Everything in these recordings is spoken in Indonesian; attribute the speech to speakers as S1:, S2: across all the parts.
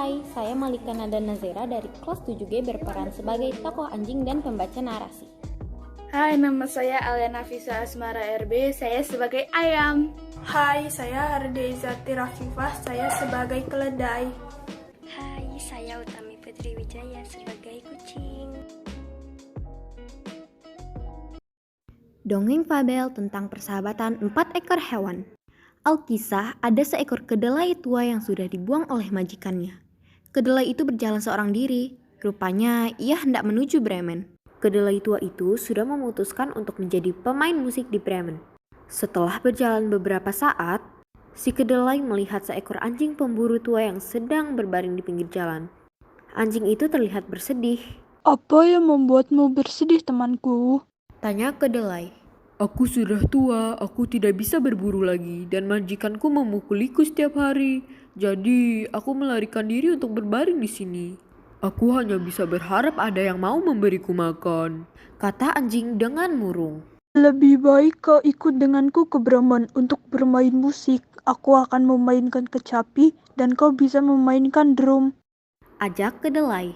S1: Hai, saya Malika Nada Nazera dari kelas 7G berperan sebagai tokoh anjing dan pembaca narasi.
S2: Hai, nama saya Alia Nafisa Asmara RB, saya sebagai ayam.
S3: Hai, saya Hardezati Rafifah, saya sebagai keledai.
S4: Hai, saya Utami Putri Wijaya sebagai kucing.
S1: Dongeng fabel tentang persahabatan 4 ekor hewan. Alkisah, ada seekor kedelai tua yang sudah dibuang oleh majikannya. Kedelai itu berjalan seorang diri, rupanya ia hendak menuju Bremen. Kedelai tua itu sudah memutuskan untuk menjadi pemain musik di Bremen. Setelah berjalan beberapa saat, si kedelai melihat seekor anjing pemburu tua yang sedang berbaring di pinggir jalan. Anjing itu terlihat bersedih.
S5: Apa yang membuatmu bersedih, temanku?
S1: Tanya kedelai. Aku sudah tua, aku tidak bisa berburu lagi dan majikanku memukuliku setiap hari. Jadi, aku melarikan diri untuk berbaring di sini. Aku hanya bisa berharap ada yang mau memberiku makan, kata anjing dengan murung.
S5: Lebih baik kau ikut denganku ke Bremen untuk bermain musik. Aku akan memainkan kecapi dan kau bisa memainkan drum.
S1: Ajak kedelai.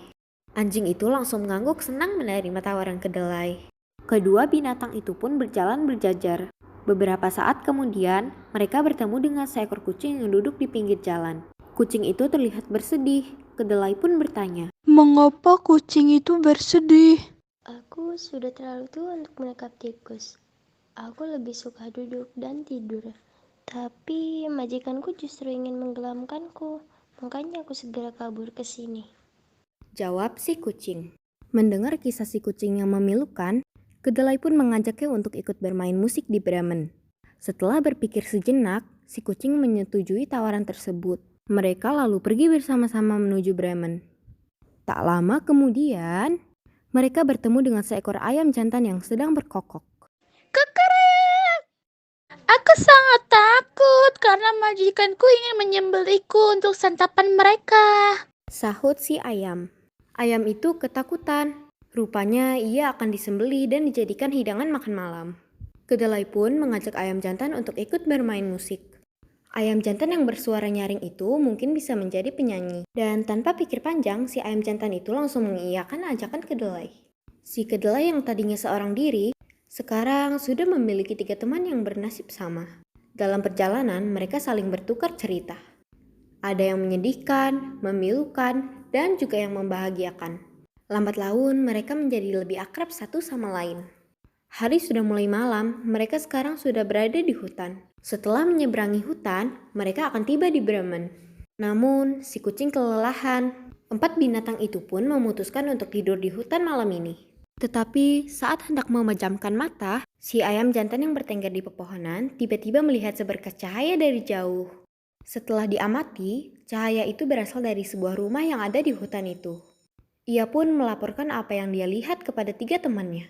S1: Anjing itu langsung mengangguk senang menerima tawaran kedelai. Kedua binatang itu pun berjalan berjajar. Beberapa saat kemudian, mereka bertemu dengan seekor kucing yang duduk di pinggir jalan. Kucing itu terlihat bersedih. Kedelai pun bertanya,
S5: Mengapa kucing itu bersedih?
S4: Aku sudah terlalu tua untuk menangkap tikus. Aku lebih suka duduk dan tidur. Tapi majikanku justru ingin menggelamkanku. Makanya aku segera kabur ke sini.
S1: jawab si kucing. Mendengar kisah si kucing yang memilukan, kedelai pun mengajaknya untuk ikut bermain musik di Bremen. Setelah berpikir sejenak, si kucing menyetujui tawaran tersebut. Mereka lalu pergi bersama-sama menuju Bremen. Tak lama kemudian, mereka bertemu dengan seekor ayam jantan yang sedang berkokok.
S2: Kekerek! Aku sangat takut karena majikanku ingin menyembelihku untuk santapan mereka.
S1: Sahut si ayam. Ayam itu ketakutan. Rupanya ia akan disembelih dan dijadikan hidangan makan malam. Kedelai pun mengajak ayam jantan untuk ikut bermain musik. Ayam jantan yang bersuara nyaring itu mungkin bisa menjadi penyanyi. Dan tanpa pikir panjang, si ayam jantan itu langsung mengiyakan ajakan kedelai. Si kedelai yang tadinya seorang diri, sekarang sudah memiliki 3 teman yang bernasib sama. Dalam perjalanan, mereka saling bertukar cerita. Ada yang menyedihkan, memilukan, dan juga yang membahagiakan. Lambat laun, mereka menjadi lebih akrab satu sama lain. Hari sudah mulai malam, mereka sekarang sudah berada di hutan. Setelah menyeberangi hutan, mereka akan tiba di Bremen. Namun, si kucing kelelahan. 4 binatang itu pun memutuskan untuk tidur di hutan malam ini. Tetapi saat hendak memejamkan mata, si ayam jantan yang bertengger di pepohonan tiba-tiba melihat seberkas cahaya dari jauh. Setelah diamati, cahaya itu berasal dari sebuah rumah yang ada di hutan itu. Ia pun melaporkan apa yang dia lihat kepada 3 temannya.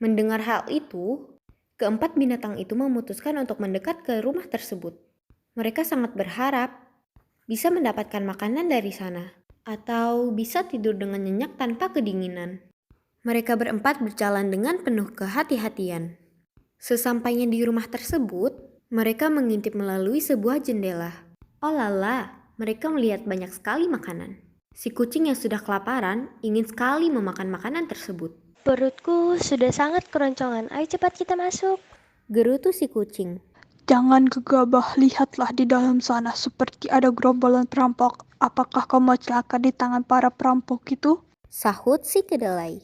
S1: Mendengar hal itu, keempat binatang itu memutuskan untuk mendekat ke rumah tersebut. Mereka sangat berharap bisa mendapatkan makanan dari sana, atau bisa tidur dengan nyenyak tanpa kedinginan. Mereka berempat berjalan dengan penuh kehati-hatian. Sesampainya di rumah tersebut, mereka mengintip melalui sebuah jendela. Oh lala, mereka melihat banyak sekali makanan. Si kucing yang sudah kelaparan ingin sekali memakan makanan tersebut.
S4: Perutku sudah sangat keroncongan. Ayo cepat kita masuk.
S1: Gerutu si kucing.
S5: Jangan gegabah, lihatlah di dalam sana seperti ada gerombolan perampok. Apakah kau mau celaka di tangan para perampok itu?
S1: Sahut si kedelai.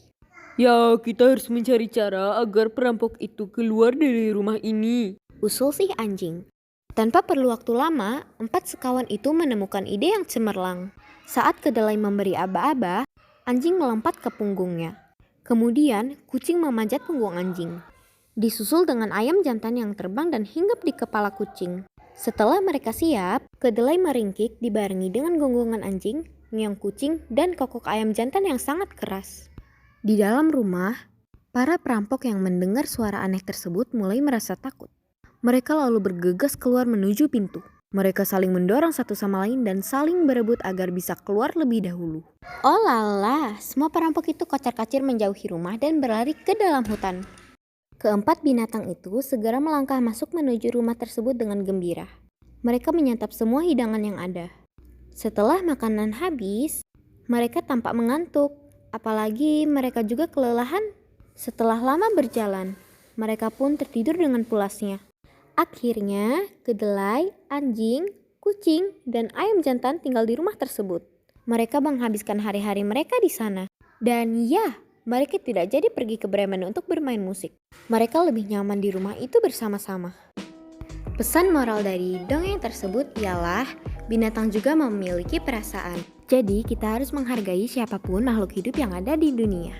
S6: Ya, kita harus mencari cara agar perampok itu keluar dari rumah ini.
S1: Usul si anjing. Tanpa perlu waktu lama, 4 sekawan itu menemukan ide yang cemerlang. Saat kedelai memberi aba-aba, anjing melompat ke punggungnya. Kemudian, kucing memanjat punggung anjing. Disusul dengan ayam jantan yang terbang dan hinggap di kepala kucing. Setelah mereka siap, kedelai meringkik dibarengi dengan gonggongan anjing, ngeong kucing, dan kokok ayam jantan yang sangat keras. Di dalam rumah, para perampok yang mendengar suara aneh tersebut mulai merasa takut. Mereka lalu bergegas keluar menuju pintu. Mereka saling mendorong satu sama lain dan saling berebut agar bisa keluar lebih dahulu. Oh lala, semua perampok itu kocar-kacir menjauhi rumah dan berlari ke dalam hutan. Keempat binatang itu segera melangkah masuk menuju rumah tersebut dengan gembira. Mereka menyantap semua hidangan yang ada. Setelah makanan habis, mereka tampak mengantuk, apalagi mereka juga kelelahan. Setelah lama berjalan, mereka pun tertidur dengan pulasnya. Akhirnya, kedelai, anjing, kucing, dan ayam jantan tinggal di rumah tersebut. Mereka menghabiskan hari-hari mereka di sana. Dan ya, mereka tidak jadi pergi ke Bremen untuk bermain musik. Mereka lebih nyaman di rumah itu bersama-sama. Pesan moral dari dongeng tersebut ialah binatang juga memiliki perasaan. Jadi kita harus menghargai siapapun makhluk hidup yang ada di dunia.